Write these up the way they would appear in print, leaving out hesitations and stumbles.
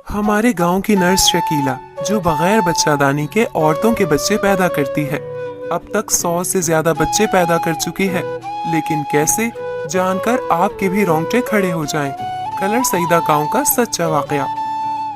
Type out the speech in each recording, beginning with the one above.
हमारे गांव की नर्स शकीला, जो बगैर बच्चादानी के औरतों के बच्चे पैदा करती है, अब तक 100 से ज्यादा बच्चे पैदा कर चुकी है। लेकिन कैसे, जानकर आपके भी रोंगटे खड़े हो जाएं। कलर सईदा गांव का सच्चा वाकया।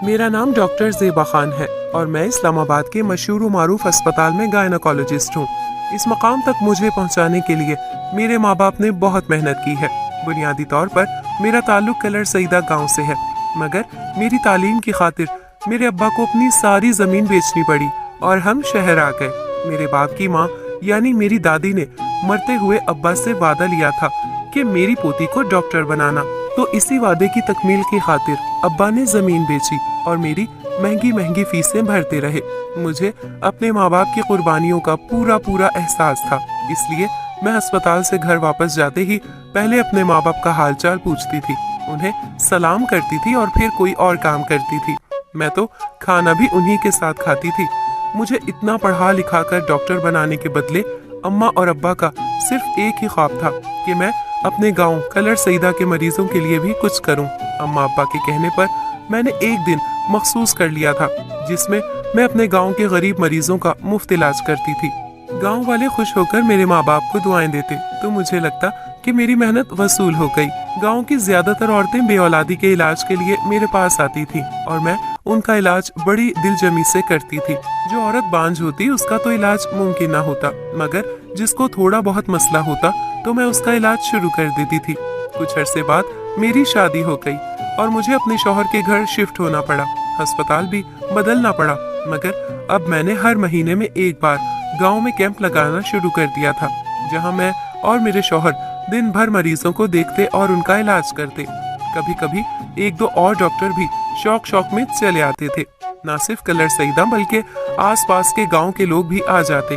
मेरा नाम डॉक्टर ज़ेबा खान है और मैं इस्लामाबाद के मशहूर मारूफ अस्पताल में गायनोकोलॉजिस्ट हूँ। इस मकाम तक मुझे पहुँचाने के लिए मेरे माँ बाप ने बहुत मेहनत की है। बुनियादी तौर पर मेरा ताल्लुक कलर सईदा गांव से है, मगर मेरी तालीम की खातिर मेरे अब्बा को अपनी सारी जमीन बेचनी पड़ी और हम शहर आ गए। मेरे बाप की माँ यानी मेरी दादी ने मरते हुए अब्बा से वादा लिया था कि मेरी पोती को डॉक्टर बनाना, तो इसी वादे की तकमील की खातिर अब्बा ने जमीन बेची और मेरी महंगी महंगी फीसें भरते रहे। मुझे अपने माँ बाप की कुर्बानियों का पूरा पूरा एहसास था, इसलिए मैं अस्पताल से घर वापस जाते ही पहले अपने माँ बाप का हालचाल पूछती थी, उन्हें सलाम करती थी और फिर कोई और काम करती थी। मैं तो खाना भी उन्हीं के साथ खाती थी। मुझे इतना पढ़ा लिखा कर डॉक्टर बनाने के बदले अम्मा और अब्बा का सिर्फ एक ही ख्वाब था कि मैं अपने गांव कलर सईदा के मरीजों के लिए भी कुछ करूं। अम्मा अब्बा के कहने पर मैंने एक दिन मखसूस कर लिया था जिसमें मैं अपने गांव के गरीब मरीजों का मुफ्त इलाज करती थी। गांव वाले खुश होकर मेरे माँ बाप को दुआएं देते तो मुझे लगता कि मेरी मेहनत वसूल हो गई। गांव की ज्यादातर औरतें बेऔलादी के इलाज के लिए मेरे पास आती थी और मैं उनका इलाज बड़ी दिलजमी से करती थी। जो औरत बांझ होती उसका तो इलाज मुमकिन ना होता, मगर जिसको थोड़ा बहुत मसला होता तो मैं उसका इलाज शुरू कर देती थी। कुछ अरसे बाद मेरी शादी हो गई और मुझे अपने शौहर के घर शिफ्ट होना पड़ा। अस्पताल भी बदलना पड़ा, मगर अब मैंने हर महीने में एक बार गांव में कैंप लगाना शुरू कर दिया था, जहां मैं और मेरे शौहर दिन भर मरीजों को देखते और उनका इलाज करते। कभी कभी एक दो और डॉक्टर भी शौक शौक में चले आते थे। न सिर्फ कलर सईदा बल्कि आसपास के गांव के लोग भी आ जाते।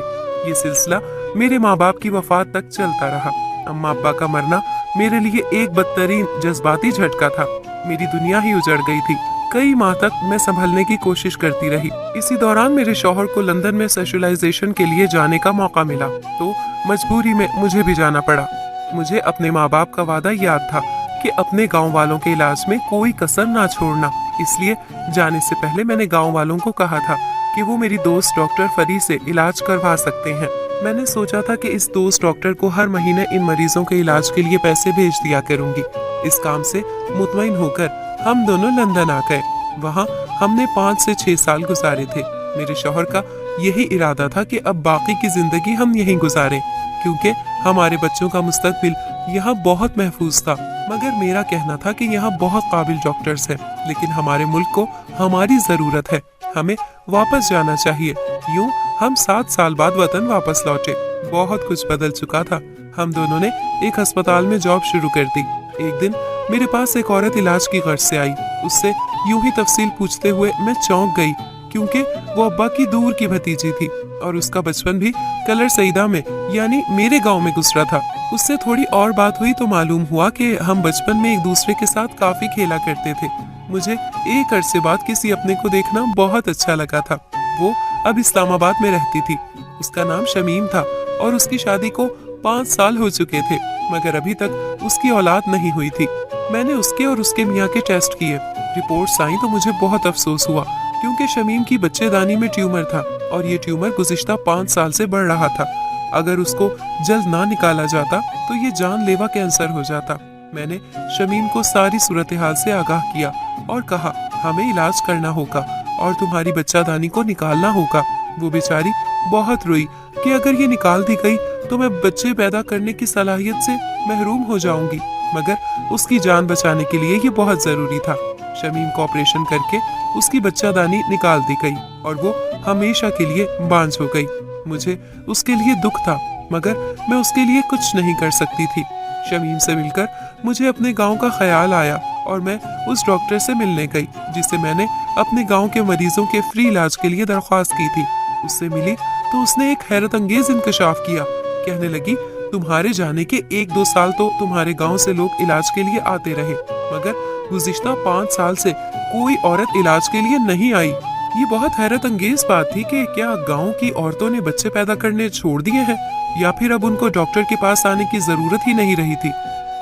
ये सिलसिला मेरे माँ बाप की वफात तक चलता रहा। अम्मा अब्बा का मरना मेरे लिए एक बदतरीन जज्बाती झटका था। मेरी दुनिया ही उजड़ गई थी। कई माह तक मैं संभलने की कोशिश करती रही। इसी दौरान मेरे शौहर को लंदन में सोशलाइजेशन के लिए जाने का मौका मिला, तो मजबूरी में मुझे भी जाना पड़ा। मुझे अपने माँ बाप का वादा याद था कि अपने गांव वालों के इलाज में कोई कसर ना छोड़ना, इसलिए जाने से पहले मैंने गांव वालों को कहा था कि वो मेरी दोस्त डॉक्टर फरी से इलाज करवा सकते हैं। मैंने सोचा था कि इस दोस्त डॉक्टर को हर महीने इन मरीजों के इलाज के लिए पैसे भेज दिया करूंगी। इस काम से मुतमईन होकर हम दोनों लंदन आ गए। वहाँ हमने 5 से 6 साल गुजारे थे। मेरे शौहर का यही इरादा था कि अब बाकी की जिंदगी हम यहीं गुजारें, क्योंकि हमारे बच्चों का मुस्तकबिल यहाँ बहुत महफूज था। मगर मेरा कहना था कि यहाँ बहुत काबिल डॉक्टर्स हैं, लेकिन हमारे मुल्क को हमारी जरूरत है, हमें वापस जाना चाहिए। यूं हम 7 साल बाद वतन वापस लौटे। बहुत कुछ बदल चुका था। हम दोनों ने एक अस्पताल में जॉब शुरू कर दी। एक दिन मेरे पास एक औरत इलाज की गर्ज से आई। उससे यूं ही तफसील पूछते हुए मैं चौंक गई, क्योंकि वो अब्बा की दूर की भतीजी थी और उसका बचपन भी कलर सईदा में यानी मेरे गांव में गुजरा था। उससे थोड़ी और बात हुई तो मालूम हुआ कि हम बचपन में एक दूसरे के साथ काफी खेला करते थे। मुझे एक अरसे बाद किसी अपने को देखना बहुत अच्छा लगा था। वो अब इस्लामाबाद में रहती थी। उसका नाम शमीम था और उसकी शादी को 5 साल हो चुके थे, मगर अभी तक उसकी औलाद नहीं हुई थी। मैंने उसके और उसके मियाँ के टेस्ट किए। रिपोर्ट्स आई तो मुझे बहुत अफसोस हुआ, क्योंकि शमीम की बच्चेदानी में ट्यूमर था और ये ट्यूमर गुज़िश्ता 5 साल से बढ़ रहा था। अगर उसको जल्द ना निकाला जाता तो ये जानलेवा कैंसर हो जाता। मैंने शमीम को सारी सूरत हाल से आगाह किया और कहा, हमें इलाज करना होगा और तुम्हारी बच्चादानी को निकालना होगा। वो बेचारी बहुत रोई कि अगर ये निकाल दी गई तो मैं बच्चे पैदा करने की सलाहियत से महरूम हो जाऊंगी, मगर उसकी जान बचाने के लिए ये बहुत जरूरी था। शमीम को ऑपरेशन करके उसकी बच्चादानी निकाल दी गई और वो हमेशा के लिए बांझ हो गई। मुझे उसके लिए दुख था, मगर मैं उसके लिए कुछ नहीं कर सकती थी। शमीम से मिलकर मुझे अपने गांव का ख्याल आया और मैं उस डॉक्टर से मिलने गई जिससे मैंने अपने गांव के मरीजों के फ्री इलाज के लिए दरख्वास्त की थी। उससे मिली तो उसने एक हैरत अंगेज इंकशाफ किया। कहने लगी, तुम्हारे जाने के 1-2 साल तो तुम्हारे गांव से लोग इलाज के लिए आते रहे, मगर गुज़िश्ता 5 साल से कोई औरत इलाज के लिए नहीं आई। ये बहुत हैरत अंगेज बात थी कि क्या गांव की औरतों ने बच्चे पैदा करने छोड़ दिए हैं, या फिर अब उनको डॉक्टर के पास आने की जरूरत ही नहीं रही थी।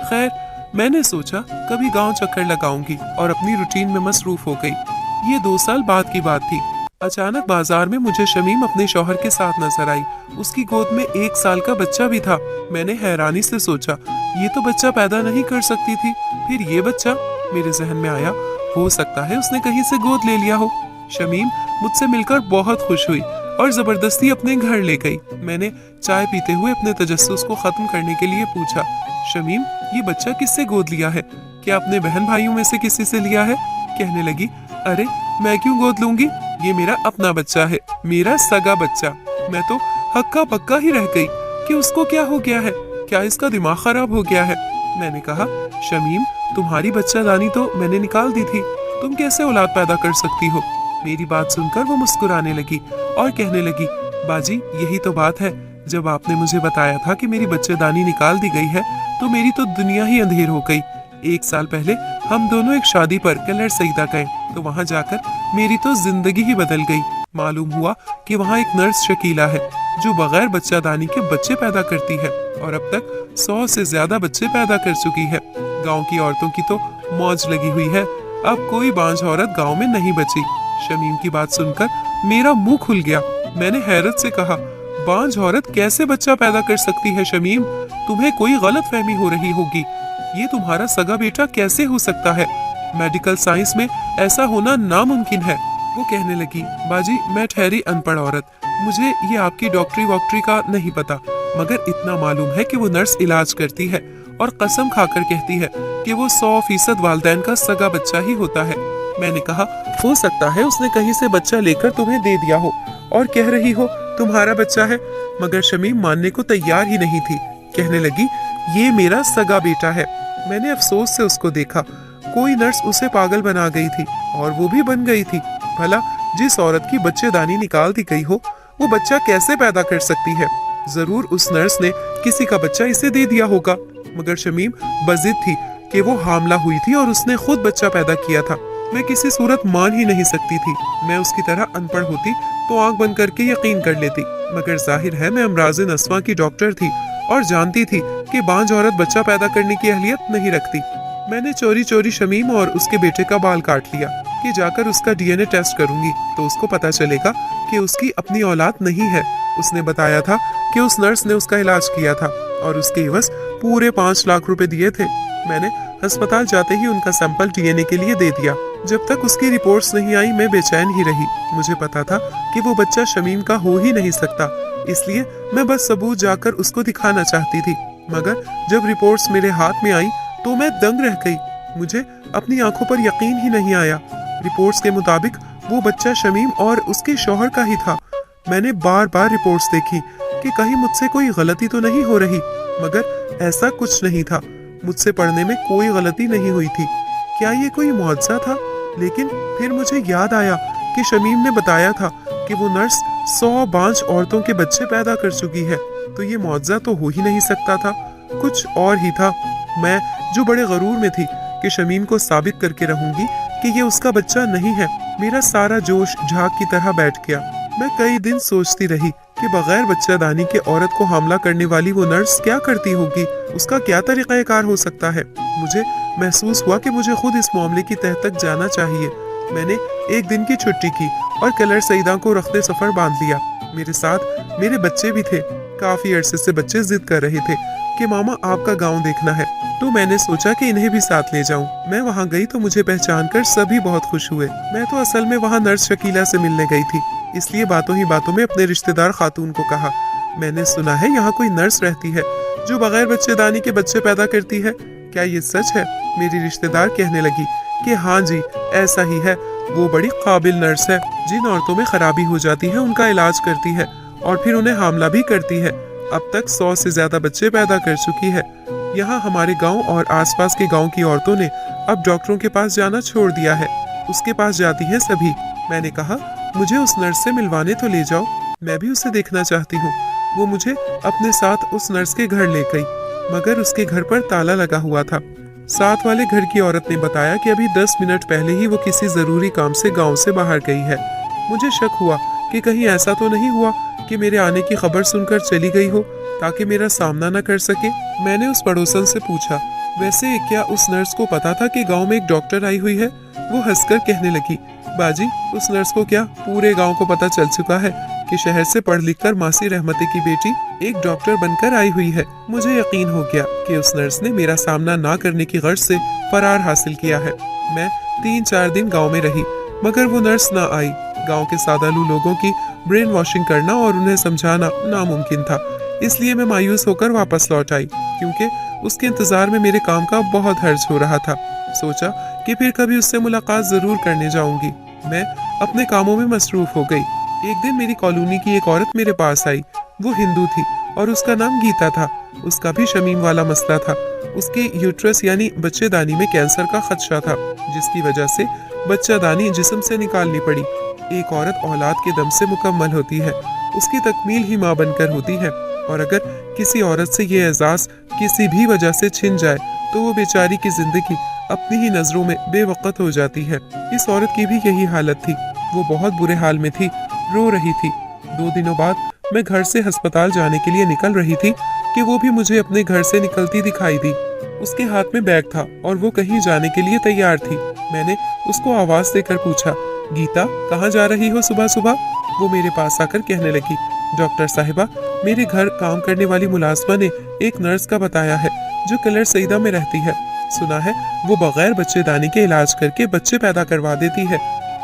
खैर, मैंने सोचा कभी गांव चक्कर लगाऊंगी और अपनी रूटीन में मसरूफ हो गई। ये 2 साल बाद की बात थी। अचानक बाजार में मुझे शमीम अपने शौहर के साथ नजर आई। उसकी गोद में 1 साल का बच्चा भी था। मैंने हैरानी से सोचा, ये तो बच्चा पैदा नहीं कर सकती थी, फिर ये बच्चा? मेरे जहन में आया, हो सकता है उसने कहीं से गोद ले लिया हो। शमीम मुझसे मिलकर बहुत खुश हुई और जबरदस्ती अपने घर ले गई। मैंने चाय पीते हुए अपने तजस्सुस को खत्म करने के लिए पूछा, शमीम ये बच्चा किससे गोद लिया है? क्या अपने बहन भाइयों में से किसी से लिया है? कहने लगी, अरे मैं क्यों गोद लूंगी, ये मेरा अपना बच्चा है, मेरा सगा बच्चा। मैं तो हक्का पक्का ही रह गई कि उसको क्या हो गया है, क्या इसका दिमाग खराब हो गया है। मैंने कहा, शमीम तुम्हारी बच्चादानी तो मैंने निकाल दी थी, तुम कैसे औलाद पैदा कर सकती हो? मेरी बात सुनकर वो मुस्कुराने लगी और कहने लगी, बाजी यही तो बात है, जब आपने मुझे बताया था कि मेरी बच्चेदानी निकाल दी गई है तो मेरी तो दुनिया ही अंधेर हो गई। 1 साल पहले हम दोनों एक शादी पर कलर सईदा गए तो वहाँ जाकर मेरी तो जिंदगी ही बदल गई। मालूम हुआ कि वहाँ एक नर्स शकीला है जो बगैर बच्चादानी के बच्चे पैदा करती है और अब तक 100 से ज्यादा बच्चे पैदा कर चुकी है। गाँव की औरतों की तो मौज लगी हुई है, अब कोई बांझ औरत गाँव में नहीं बची। शमीम की बात सुनकर मेरा मुंह खुल गया। मैंने हैरत से कहा, बांझ औरत कैसे बच्चा पैदा कर सकती है शमीम? तुम्हें कोई गलत फहमी हो रही होगी, ये तुम्हारा सगा बेटा कैसे हो सकता है? मेडिकल साइंस में ऐसा होना नामुमकिन है। वो कहने लगी, बाजी मैं ठहरी अनपढ़ औरत, मुझे ये आपकी डॉक्टरी वॉक्टरी का नहीं पता, मगर इतना मालूम है कि वो नर्स इलाज करती है और कसम खाकर कहती है कि वो 100% वालिदैन का सगा बच्चा ही होता है। मैंने कहा, हो सकता है उसने कहीं से बच्चा लेकर तुम्हें दे दिया हो और कह रही हो तुम्हारा बच्चा है, मगर शमीम मानने को तैयार ही नहीं थी। कहने लगी, ये मेरा सगा बेटा है। मैंने अफसोस से उसको देखा, कोई नर्स उसे पागल बना गई थी और वो भी बन गई थी। भला जिस औरत की बच्चेदानी निकाल दी गई हो वो बच्चा कैसे पैदा कर सकती है? जरूर उस नर्स ने किसी का बच्चा इसे दे दिया होगा। मगर शमीम बजिद थी कि वो हामला हुई थी और उसने खुद बच्चा पैदा किया था। मैं किसी सूरत मान ही नहीं सकती थी। मैं उसकी तरह अनपढ़ होती तो आंख बंद करके यकीन कर लेती, मगर जाहिर है मैं अमराज़े नस्वा की डॉक्टर थी और जानती थी कि बांझ औरत बच्चा पैदा करने की अहलियत नहीं रखती। मैंने चोरी चोरी शमीम और उसके बेटे का बाल काट लिया कि जाकर उसका डीएनए टेस्ट करूंगी तो उसको पता चलेगा कि उसकी अपनी औलाद नहीं है। उसने बताया था कि उस नर्स ने उसका इलाज किया था और उसके एवज पूरे 5 लाख रुपए दिए थे। मैंने अस्पताल जाते ही उनका सैंपल डीएनए के लिए दे दिया। जब तक उसकी रिपोर्ट्स नहीं आई मैं बेचैन ही रही। मुझे पता था कि वो बच्चा शमीम का हो ही नहीं सकता, इसलिए मैं बस सबूत जाकर उसको दिखाना चाहती थी। मगर जब रिपोर्ट्स मेरे हाथ में आई तो मैं दंग रह गई। मुझे अपनी आंखों पर यकीन ही नहीं आया। रिपोर्ट्स के मुताबिक वो बच्चा शमीम और उसके शौहर का ही था। मैंने बार बार रिपोर्ट्स देखी कि कहीं मुझसे कोई गलती तो नहीं हो रही, मगर ऐसा कुछ नहीं था। मुझसे पढ़ने में कोई गलती नहीं हुई थी। क्या ये कोई मुआवजा था? लेकिन फिर मुझे याद आया कि शमीम ने बताया था कि वो नर्स 100 बांझ औरतों के बच्चे पैदा कर चुकी है, तो ये मुआवजा तो हो ही नहीं सकता था, कुछ और ही था। मैं जो बड़े गरूर में थी कि शमीम को साबित करके रहूंगी कि ये उसका बच्चा नहीं है, मेरा सारा जोश झाग की तरह बैठ गया। मैं कई दिन सोचती रही कि बगैर बच्चादानी के औरत को हमला करने वाली वो नर्स क्या करती होगी, उसका क्या तरीक़ाकार हो सकता है। मुझे महसूस हुआ कि मुझे खुद इस मामले की तह तक जाना चाहिए। मैंने एक दिन की छुट्टी की और कलर सईदा को रख्ते सफर बांध लिया। मेरे साथ मेरे बच्चे भी थे। काफी अरसे से बच्चे जिद कर रहे थे कि मामा आपका गांव देखना है, तो मैंने सोचा कि इन्हें भी साथ ले जाऊं। मैं वहां गई तो मुझे पहचान कर सभी बहुत खुश हुए। मैं तो असल में वहां नर्स शकीला से मिलने गई थी, इसलिए बातों ही बातों में अपने रिश्तेदार खातून को कहा, मैंने सुना है यहाँ कोई नर्स रहती है जो बगैर बच्चेदानी के बच्चे पैदा करती है, क्या ये सच है? मेरी रिश्तेदार कहने लगी कि हाँ जी ऐसा ही है, वो बड़ी काबिल नर्स है। जिन औरतों में खराबी हो जाती है उनका इलाज करती है और फिर उन्हें हामला भी करती है। अब तक 100 से ज्यादा बच्चे पैदा कर चुकी है। यहाँ हमारे गांव और आसपास के गांव की औरतों ने अब डॉक्टरों के पास जाना छोड़ दिया है, उसके पास जाती हैं सभी। मैंने कहा, मुझे उस नर्स से मिलवाने तो ले जाओ, मैं भी उसे देखना चाहती हूँ। वो मुझे अपने साथ उस नर्स के घर ले गई, मगर उसके घर पर ताला लगा हुआ था। साथ वाले घर की औरत ने बताया कि अभी 10 मिनट पहले ही वो किसी जरूरी काम से गांव से बाहर गई है। मुझे शक हुआ कि कहीं ऐसा तो नहीं हुआ कि मेरे आने की खबर सुनकर चली गई हो ताकि मेरा सामना न कर सके। मैंने उस पड़ोसन से पूछा, वैसे क्या उस नर्स को पता था कि गांव में एक डॉक्टर आई हुई है? वो हंसकर कहने लगी, बाजी, उस नर्स को क्या पूरे गांव को पता चल चुका है कि शहर से पढ़ लिख कर मासी रहमती की बेटी एक डॉक्टर बनकर आई हुई है। मुझे यकीन हो गया कि उस नर्स ने मेरा सामना ना करने की गर्ज से फरार हासिल किया है। मैं 3-4 दिन गांव में रही, मगर वो नर्स ना आई। गांव के सादालू लोगों की ब्रेन वॉशिंग करना और उन्हें समझाना नामुमकिन था, इसलिए मैं मायूस होकर वापस लौट आई, क्योंकि उसके इंतजार में मेरे काम का बहुत हर्ज हो रहा था। सोचा कि फिर कभी उससे मुलाकात जरूर करने जाऊंगी। मैं अपने कामों में मसरूफ हो गई। एक दिन मेरी कॉलोनी की एक औरत मेरे पास आई। वो हिंदू थी और उसका नाम गीता था। उसका भी शमीम वाला मसला था। उसके यूट्रस यानी बच्चेदानी में कैंसर का खदशा था, जिसकी वजह से बच्चादानी जिस्म से निकालनी पड़ी। एक औरत औलाद के दम से मुकम्मल होती है, उसकी तकमील ही माँ बनकर होती है, और अगर किसी औरत से ये एहसास किसी भी वजह से छिन जाए तो वो बेचारी की जिंदगी अपनी ही नजरों में बेवकत हो जाती है। इस औरत की भी यही हालत थी। वो बहुत बुरे हाल में थी, रो रही थी। 2 दिनों बाद मैं घर से अस्पताल जाने के लिए निकल रही थी कि वो भी मुझे अपने घर से निकलती दिखाई दी। उसके हाथ में बैग था और वो कहीं जाने के लिए तैयार थी। मैंने उसको आवाज देकर पूछा, गीता, कहाँ जा रही हो सुबह सुबह? वो मेरे पास आकर कहने लगी, डॉक्टर साहिबा, मेरे घर काम करने वाली मुलाजमा ने एक नर्स का बताया है जो कलर सईदा में रहती है। सुना है वो बगैर बच्चेदानी के इलाज करके बच्चे पैदा करवा देती है।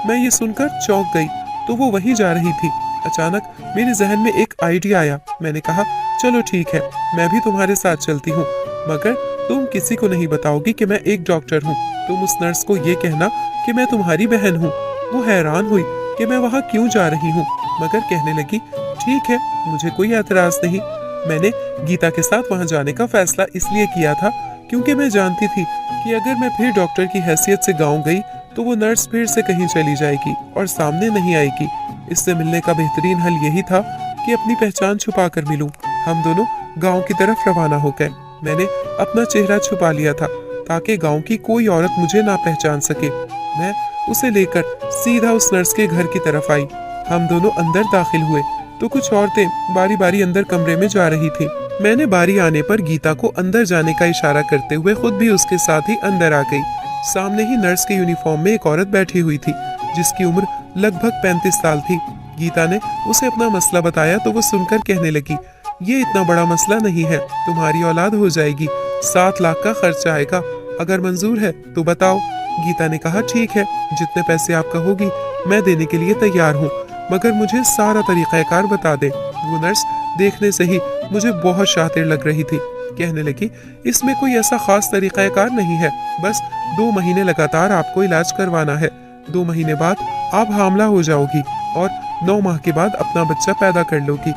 मैं ये सुनकर चौंक गई तो वो वहीं जा रही थी। अचानक मेरे जहन में एक आइडिया आया। मैंने कहा, चलो ठीक है, मैं भी तुम्हारे साथ चलती हूँ, मगर तुम किसी को नहीं बताओगी कि मैं एक डॉक्टर हूँ। तुम उस नर्स को ये कहना कि मैं तुम्हारी बहन हूँ। वो हैरान हुई कि मैं वहाँ क्यों जा रही हूँ, मगर कहने लगी, ठीक है, मुझे कोई एतराज नहीं। मैंने गीता के साथ वहाँ जाने का फैसला इसलिए किया था क्योंकि मैं जानती थी कि अगर मैं फिर डॉक्टर की हैसियत से गाँव गई तो वो नर्स फिर से कहीं चली जाएगी और सामने नहीं आएगी। इससे मिलने का बेहतरीन हल यही था कि अपनी पहचान छुपा कर मिलूं। हम दोनों गांव की तरफ रवाना हो गए। मैंने अपना चेहरा छुपा लिया था ताकि गांव की कोई औरत मुझे ना पहचान सके। मैं उसे लेकर सीधा उस नर्स के घर की तरफ आई। हम दोनों अंदर दाखिल हुए तो कुछ औरतें बारी बारी अंदर कमरे में जा रही थी। मैंने बारी आने पर गीता को अंदर जाने का इशारा करते हुए खुद भी उसके साथ ही अंदर आ गई। सामने ही नर्स के यूनिफॉर्म में एक औरत बैठी हुई थी जिसकी उम्र लगभग 35 साल थी। गीता ने उसे अपना मसला बताया तो वो सुनकर कहने लगी, ये इतना बड़ा मसला नहीं है, तुम्हारी औलाद हो जाएगी, 7 लाख का खर्चा आएगा, अगर मंजूर है तो बताओ। गीता ने कहा, ठीक है, जितने पैसे आप कहोगी मैं देने के लिए तैयार हूँ, मगर मुझे सारा तरीक़ाकार बता दे। वो नर्स देखने से ही मुझे बहुत शातिर लग रही थी। कहने लगी, इसमें कोई ऐसा खास तरीक़ाकार नहीं है, बस 2 महीने लगातार आपको इलाज करवाना है। 2 महीने बाद आप हामला हो जाओगी और 9 माह के बाद अपना बच्चा पैदा कर लोगी।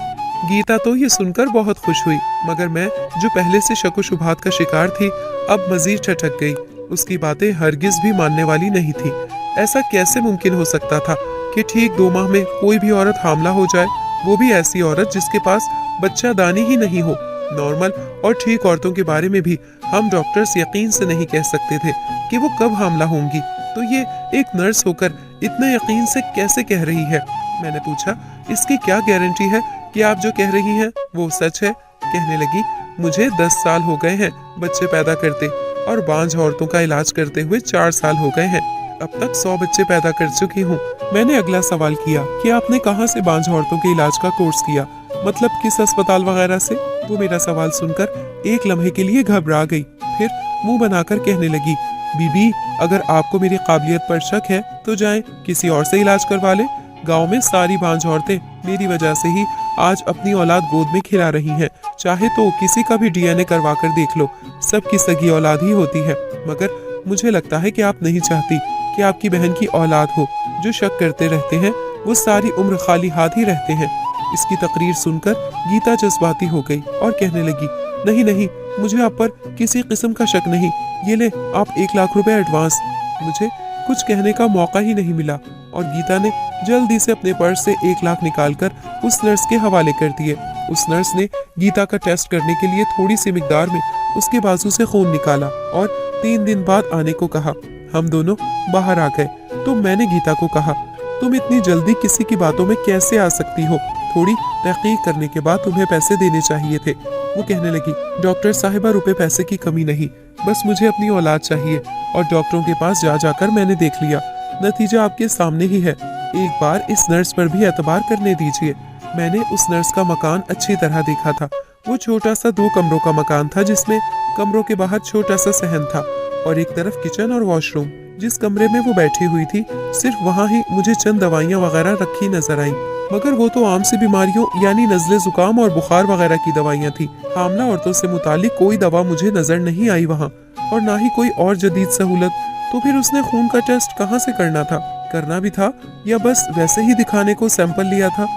गीता तो ये सुनकर बहुत खुश हुई, मगर मैं जो पहले से शक व शुबहात का शिकार थी अब मजीद ठटक गई। उसकी बातें हरगिज भी मानने वाली नहीं थी। ऐसा कैसे मुमकिन हो सकता था कि ठीक 2 माह में कोई भी औरत हामला हो जाए, वो भी ऐसी औरत जिसके पास बच्चा दानी ही नहीं हो। नॉर्मल और ठीक औरतों के बारे में भी हम डॉक्टर्स यकीन से नहीं कह सकते थे कि वो कब हामला होंगी, तो ये एक नर्स होकर इतने यकीन से कैसे कह रही है? मैंने पूछा, इसकी क्या गारंटी है कि आप जो कह रही हैं वो सच है? कहने लगी, मुझे 10 साल हो गए हैं बच्चे पैदा करते और बांझ औरतों का इलाज करते हुए 4 साल हो गए हैं। अब तक 100 बच्चे पैदा कर चुकी हूँ। मैंने अगला सवाल किया कि आपने कहाँ से बांझ औरतों के इलाज का कोर्स किया, मतलब किस अस्पताल वगैरह से? वो मेरा सवाल सुनकर एक लम्हे के लिए घबरा गई, फिर मुंह बनाकर कहने लगी, बीबी, अगर आपको मेरी काबिलियत पर शक है तो जाएं किसी और से इलाज करवा ले। गांव में सारी बांझ औरतें मेरी वजह से ही आज अपनी औलाद गोद में खिला रही हैं। चाहे तो किसी का भी DNA करवा कर देख लो, सबकी सगी औलाद ही होती है। मगर मुझे लगता है कि आप नहीं चाहती कि आपकी बहन की औलाद हो। जो शक करते रहते हैं वो सारी उम्र खाली हाथ ही रहते हैं। इसकी तकरीर सुनकर गीता जज्बाती हो गई और कहने लगी, नहीं नहीं, मुझे आप पर किसी किस्म का शक नहीं, ये ले आप 1 लाख रुपए एडवांस। मुझे कुछ कहने का मौका ही नहीं मिला और गीता ने जल्दी से अपने पर्स से 1 लाख निकालकर उस नर्स के हवाले कर दिए। उस नर्स ने गीता का टेस्ट करने के लिए थोड़ी सी मिकदार में उसके बाजू से खून निकाला और 3 दिन बाद आने को कहा। हम दोनों बाहर आ गए तो मैंने गीता को कहा, तुम इतनी जल्दी किसी की बातों में कैसे आ सकती हो? थोड़ी तहकीक करने के बाद तुम्हें पैसे देने चाहिए थे। वो कहने लगी, डॉक्टर साहिबा, रुपए पैसे की कमी नहीं, बस मुझे अपनी औलाद चाहिए और डॉक्टरों के पास जा जाकर मैंने देख लिया, नतीजा आपके सामने ही है। एक बार इस नर्स पर भी एतबार करने दीजिए। मैंने उस नर्स का मकान अच्छी तरह देखा था। वो छोटा सा 2 कमरों का मकान था, जिसमें कमरों के बाहर छोटा सा सहन था और एक तरफ किचन और वॉशरूम। जिस कमरे में वो बैठी हुई थी, सिर्फ वहाँ ही मुझे चंद दवाइयाँ वगैरह रखी नजर आईं, मगर वो तो आम सी बीमारियों यानी नज़ले जुकाम और बुखार वगैरह की दवाइयाँ थी। हामला औरतों से मुतालिक कोई दवा मुझे नजर नहीं आई वहाँ, और ना ही कोई और जदीद सहूलत। तो फिर उसने खून का टेस्ट कहाँ से करना था? करना भी था या बस वैसे ही दिखाने को सैंपल लिया था?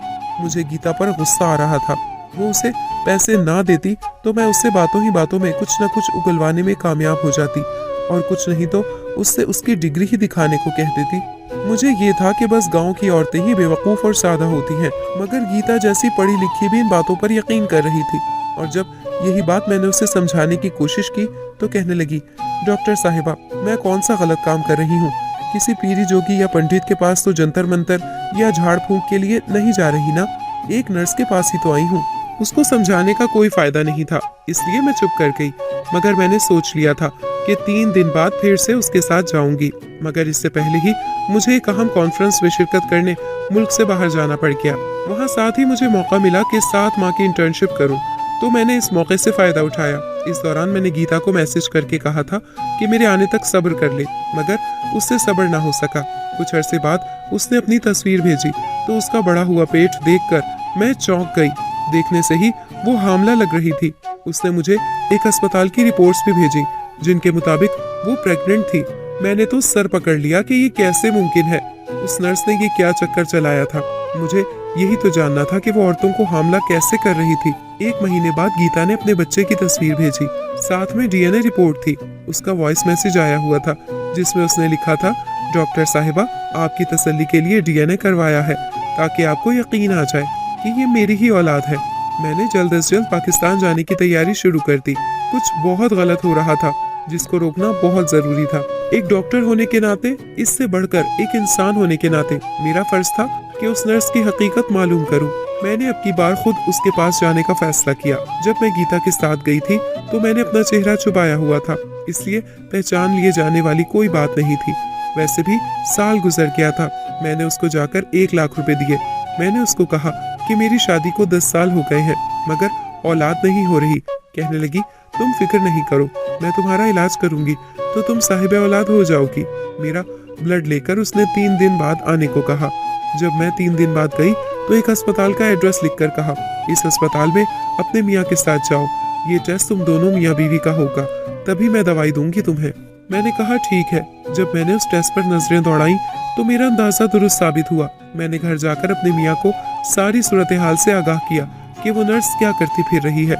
मुझे गीता पर गुस्सा आ रहा था। वो उसे पैसे ना देती तो मैं उससे बातों ही बातों में कुछ न कुछ उगलवाने में कामयाब हो जाती, और कुछ नहीं तो उससे उसकी डिग्री ही दिखाने को कह देती। मुझे ये था कि बस गांव की औरतें ही बेवकूफ़ और सादा होती हैं, मगर गीता जैसी पढ़ी लिखी भी इन बातों पर यकीन कर रही थी। और जब यही बात मैंने उसे समझाने की कोशिश की तो कहने लगी, डॉक्टर साहिबा, मैं कौन सा गलत काम कर रही हूँ? किसी पीरी जोगी या पंडित के पास तो जंतर मंतर या झाड़ फूंक के लिए नहीं जा रही ना, एक नर्स के पास ही तो आई हूँ। उसको समझाने का कोई फायदा नहीं था, इसलिए मैं चुप कर गई। मगर मैंने सोच लिया था कि 3 दिन बाद फिर से उसके साथ जाऊंगी, मगर इससे पहले ही मुझे एक अहम कॉन्फ्रेंस में शिरकत करने मुल्क से बाहर जाना पड़ गया। वहाँ साथ ही मुझे मौका मिला कि 7 माह की इंटर्नशिप करूँ, तो मैंने इस मौके से फ़ायदा उठाया। इस दौरान मैंने गीता को मैसेज करके कहा था कि मेरे आने तक सब्र कर ले, मगर उससे सब्र ना हो सका। कुछ अरसे बाद उसने अपनी तस्वीर भेजी तो उसका बढ़ा हुआ पेट देखकर मैं चौंक गई। देखने से ही वो हामला लग रही थी। उसने मुझे एक अस्पताल की रिपोर्ट्स भी भेजी जिनके मुताबिक वो प्रेग्नेंट थी। मैंने तो सर पकड़ लिया कि ये कैसे मुमकिन है। उस नर्स ने ये क्या चक्कर चलाया था? मुझे यही तो जानना था कि वो औरतों को हमला कैसे कर रही थी। 1 महीने बाद गीता ने अपने बच्चे की तस्वीर भेजी, साथ में डीएनए रिपोर्ट थी। उसका वॉइस मैसेज आया हुआ था जिसमें उसने लिखा था, डॉक्टर साहिबा, आपकी तसल्ली के लिए डीएनए करवाया है ताकि आपको यकीन आ जाए कि ये मेरी ही औलाद है। मैंने जल्द से जल्द पाकिस्तान जाने की तैयारी शुरू कर दी। कुछ बहुत गलत हो रहा था जिसको रोकना बहुत जरूरी था। एक डॉक्टर होने के नाते, इससे बढ़कर एक इंसान होने के नाते मेरा फर्ज था कि उस नर्स की हकीकत मालूम करूं। मैंने अब की बार खुद उसके पास जाने का फैसला किया। जब मैं गीता के साथ गई थी तो मैंने अपना चेहरा छुपाया हुआ था, इसलिए पहचान लिए जाने वाली कोई बात नहीं थी। वैसे भी साल गुजर गया था। मैंने उसको जाकर 1 लाख रुपए दिए। मैंने उसको कहा कि मेरी शादी को 10 साल हो गए हैं, मगर औलाद नहीं हो रही। कहने लगी, तुम फिक्र नहीं करो, मैं तुम्हारा इलाज करूंगी तो तुम साहिबे औलाद हो जाओगी। मेरा ब्लड लेकर उसने 3 दिन बाद आने को कहा। जब मैं 3 दिन बाद गई तो एक अस्पताल का एड्रेस लिखकर कहा, इस अस्पताल में अपने मियाँ के साथ जाओ, ये टेस्ट तुम दोनों मियाँ बीवी का होगा, तभी मैं दवाई दूंगी तुम्हें। मैंने कहा ठीक है। जब मैंने उस टेस्ट पर नजरें दौड़ाई तो मेरा अंदाजा दुरुस्त साबित हुआ। मैंने घर जाकर अपने मियाँ को सारी सूरत हाल से आगाह किया कि वो नर्स क्या करती फिर रही है।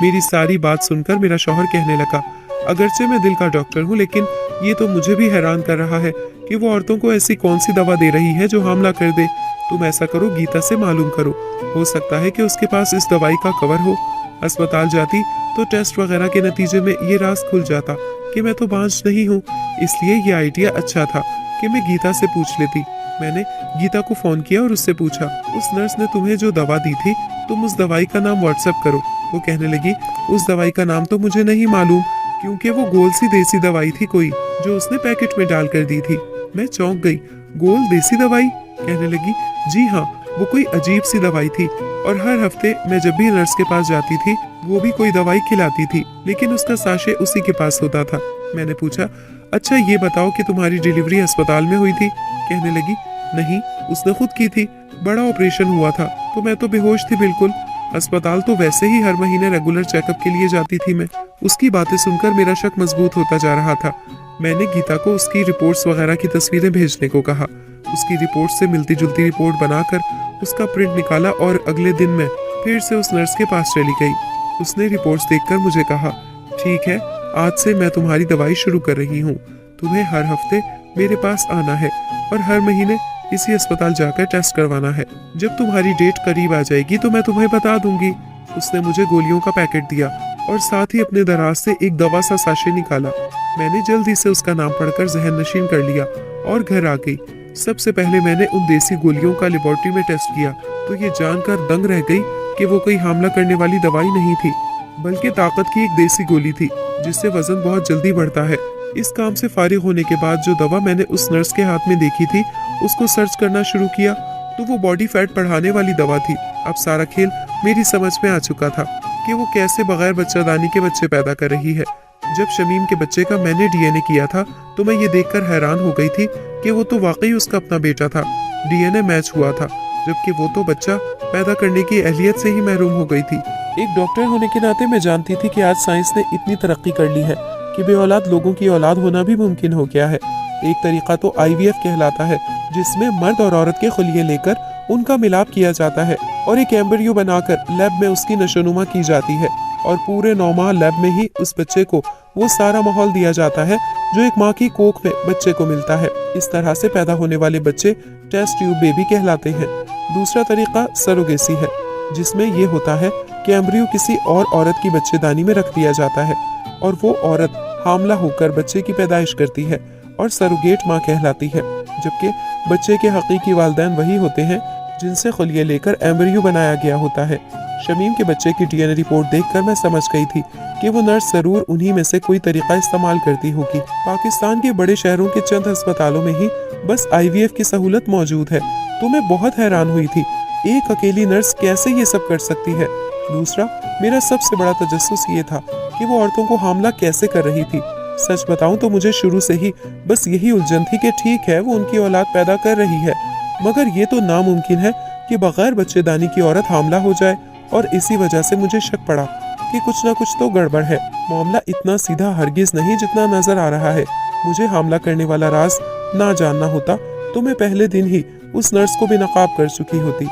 मेरी सारी बात सुनकर मेरा शौहर कहने लगा, अगरचे मैं दिल का डॉक्टर हूँ, लेकिन ये तो मुझे भी हैरान कर रहा है कि वो औरतों को ऐसी कौन सी दवा दे रही है जो हमला कर दे। तुम ऐसा करो, गीता से मालूम करो, हो सकता है कि उसके पास इस दवाई का कवर हो। अस्पताल जाती तो टेस्ट वगैरह के नतीजे में ये राज खुल जाता कि मैं तो बांझ नहीं हूँ। इसलिए ये आइडिया अच्छा था कि मैं गीता से पूछ लेती। मैंने गीता को फोन किया और उससे पूछा, उस नर्स ने तुम्हें जो दवा दी थी, तुम उस दवाई का नाम व्हाट्सएप करो। वो कहने लगी, उस दवाई का नाम तो मुझे नहीं मालूम, क्योंकि वो गोल सी देसी दवाई थी कोई, जो उसने पैकेट में डाल कर दी थी। मैं चौंक गई। गोल देसी दवाई? कहने लगी, जी हाँ, वो कोई अजीब सी दवाई थी, और हर हफ्ते मैं जब भी नर्स के पास जाती थी वो भी कोई दवाई खिलाती थी, लेकिन उसका साशे उसी के पास होता था। मैंने पूछा, अच्छा ये बताओ कि तुम्हारी डिलीवरी अस्पताल में हुई थी? कहने लगी, नहीं, उसने खुद की थी, बड़ा ऑपरेशन हुआ था तो मैं तो बेहोश थी बिल्कुल। अस्पताल तो वैसे ही हर महीने रेगुलर चेकअप के लिए जाती थी मैं। उसकी बातें सुनकर मेरा शक मजबूत होता जा रहा था। मैंने गीता को उसकी रिपोर्ट्स वगैरह की तस्वीरें भेजने को कहा। उसकी रिपोर्ट से मिलती जुलती रिपोर्ट बनाकर उसका प्रिंट निकाला और अगले दिन मैं फिर से उस नर्स के पास चली गई। उसने रिपोर्ट्स देखकर मुझे कहा, ठीक है, आज से मैं तुम्हारी दवाई शुरू कर रही हूँ। तुम्हें हर हफ्ते मेरे पास आना है और हर महीने इसी अस्पताल जाकर टेस्ट करवाना है। जब तुम्हारी डेट करीब आ जाएगी तो मैं तुम्हें बता दूंगी। उसने मुझे गोलियों का पैकेट दिया और साथ ही अपने दराज से एक दवा सा साशे निकाला। मैंने जल्दी से उसका नाम पढ़कर जहन नशीन कर लिया और घर आ गई। सबसे पहले मैंने उन देसी गोलियों का लेबोरेटरी में टेस्ट किया तो ये जानकर दंग रह गई कि वो कोई हमला करने वाली दवाई नहीं थी, बल्कि ताकत की एक देसी गोली थी जिससे वजन बहुत जल्दी बढ़ता है। इस काम से फारिग होने के बाद जो दवा मैंने उस नर्स के हाथ में देखी थी उसको सर्च करना शुरू किया तो वो बॉडी फैट बढ़ाने वाली दवा थी। अब सारा खेल मेरी समझ में आ चुका था कि वो कैसे बगैर बच्चादानी के बच्चे पैदा कर रही है। जब शमीम के बच्चे का मैंने डीएनए किया था तो मैं ये देखकर हैरान हो गई थी कि वो तो वाकई उसका अपना बेटा था। डीएनए मैच हुआ था, जबकि वो तो बच्चा पैदा करने की अहलियत से ही महरूम हो गई थी। एक डॉक्टर होने के नाते मैं जानती थी कि आज साइंस ने इतनी तरक्की कर ली है कि बे औलाद लोगों की औलाद होना भी मुमकिन हो गया है। एक तरीका तो IVF कहलाता है, जिसमें मर्द और औरत के खुलिये लेकर उनका मिलाप किया जाता है और एक एम्ब्रियो बनाकर लैब में उसकी नशोनुमा की जाती है और पूरे 9 माह लैब में ही उस बच्चे को वो सारा माहौल दिया जाता है जो एक माँ की कोख में बच्चे को मिलता है। इस तरह से पैदा होने वाले बच्चे टेस्ट ट्यूब बेबी कहलाते हैं। दूसरा तरीका सरोगेसी है, जिसमें ये होता है कि एम्ब्रियो किसी और औरत की बच्चेदानी में रख दिया जाता है और वो औरत हामला होकर बच्चे की पैदाइश करती है और सरोगेट माँ कहलाती है, जबकि बच्चे के हकीकी वालिदैन वही होते हैं जिनसे खुलिये लेकर एम्ब्रियो बनाया गया होता है। शमीम के बच्चे की डीएनए रिपोर्ट देखकर मैं समझ गई थी कि वो नर्स जरूर उन्हीं में से कोई तरीका इस्तेमाल करती होगी। पाकिस्तान के बड़े शहरों के चंद अस्पतालों में ही बस IVF की सहूलत मौजूद है, तो मैं बहुत हैरान हुई थी एक अकेली नर्स कैसे ये सब कर सकती है। दूसरा, मेरा सबसे बड़ा तजस्सुस ये था कि वो औरतों को हामला कैसे कर रही थी। सच बताऊं तो मुझे शुरू से ही बस यही उलझन थी कि ठीक है वो उनकी औलाद पैदा कर रही है, मगर ये तो नामुमकिन है कि बगैर बच्चेदानी की औरत हामला हो जाए, और इसी वजह से मुझे शक पड़ा कि कुछ ना कुछ तो गड़बड़ है। मामला इतना सीधा हरगिज नहीं जितना नजर आ रहा है। मुझे हामला करने वाला राज ना जानना होता तो मैं पहले दिन ही उस नर्स को बेनकाब कर चुकी होती।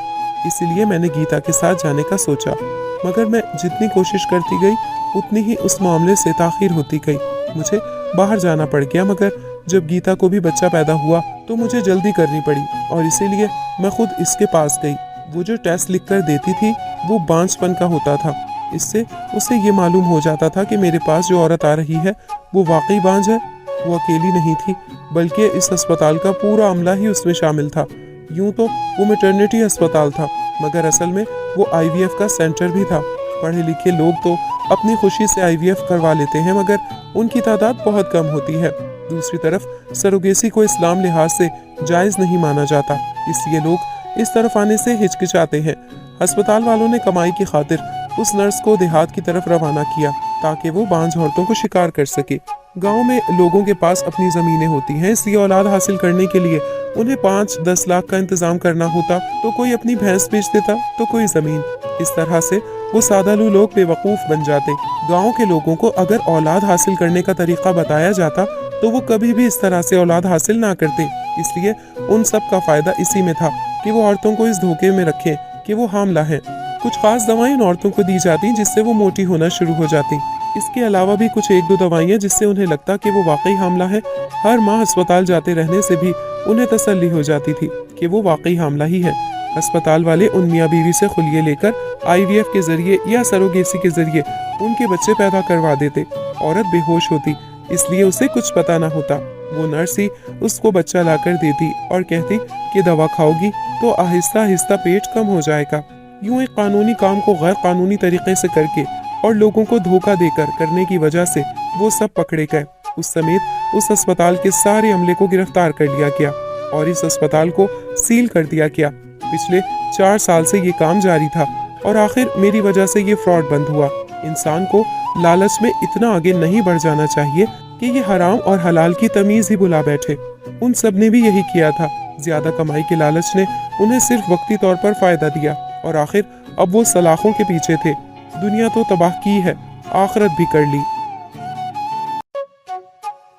इसलिए मैंने गीता के साथ जाने का सोचा, मगर मैं जितनी कोशिश करती गई उतनी ही उस मामले से ताखिर होती गई। मुझे बाहर जाना पड़ गया, मगर जब गीता को भी बच्चा पैदा हुआ तो मुझे जल्दी करनी पड़ी और इसीलिए मैं खुद इसके पास गई। वो जो टेस्ट लिख कर देती थी वो बांझपन का होता था। इससे उसे ये मालूम हो जाता था कि मेरे पास जो औरत आ रही है वो वाकई बांझ है। वो अकेली नहीं थी, बल्कि इस अस्पताल का पूरा अमला ही उसमें शामिल था। यूं तो वो मैटरनिटी अस्पताल था, मगर असल में वो IVF का सेंटर भी था। पढ़े लिखे लोग तो अपनी खुशी से IVF करवा लेते हैं, मगर उनकी तादाद बहुत कम होती है। दूसरी तरफ सरोगेसी को इस्लाम लिहाज से जायज़ नहीं माना जाता, इसलिए लोग इस तरफ आने से हिचकिचाते हैं। अस्पताल वालों ने कमाई की खातिर उस नर्स को देहात की तरफ रवाना किया ताकि वो बांझ औरतों को शिकार कर सके। गांव में लोगों के पास अपनी ज़मीनें होती हैं, इसलिए औलाद हासिल करने के लिए उन्हें 5-10 लाख का इंतजाम करना होता, तो कोई अपनी भैंस बेच देता तो कोई ज़मीन। इस तरह से वो सादालू लोग बेवकूफ़ बन जाते। गाँव के लोगों को अगर औलाद हासिल करने का तरीका बताया जाता तो वो कभी भी इस तरह से औलाद हासिल ना करते। इसलिए उन सब का फ़ायदा इसी में था कि वो औरतों को इस धोखे में रखें कि वो हामला है। कुछ खास दवाएं उन औरतों को दी जाती जिससे वो मोटी होना शुरू हो जाती। इसके अलावा भी कुछ 1-2 दवाइयाँ जिससे उन्हें लगता कि वो वाकई हामला है। हर माह अस्पताल जाते रहने से भी उन्हें तसल्ली हो जाती थी कि वो वाकई हामला ही है। अस्पताल वाले उन मियाँ बीवी से खुलिये लेकर IVF के जरिए या सरोगेसी के जरिए उनके बच्चे पैदा करवा देते। औरत बेहोश होती, इसलिए उसे कुछ पता ना होता। वो नर्स ही उसको बच्चा लाकर देती और कहती कि दवा खाओगी तो आहिस्ता आहिस्ता पेट कम हो जाएगा। यूं एक कानूनी काम को गैर कानूनी तरीके से करके और लोगों को धोखा देकर करने की वजह से वो सब पकड़े गए। उस समेत उस अस्पताल के सारे अमले को गिरफ्तार कर लिया गया और इस अस्पताल को सील कर दिया गया। पिछले 4 साल से ये काम जारी था और आखिर मेरी वजह से ये फ्रॉड बंद हुआ। इंसान को लालच में इतना आगे नहीं बढ़ जाना चाहिए कि ये हराम और हलाल की तमीज ही बुला बैठे। उन सब ने भी यही किया था। ज्यादा कमाई के लालच ने उन्हें सिर्फ वक्ती तौर पर फायदा दिया और आखिर अब वो सलाखों के पीछे थे। दुनिया तो तबाह की है, आखिरत भी कर ली।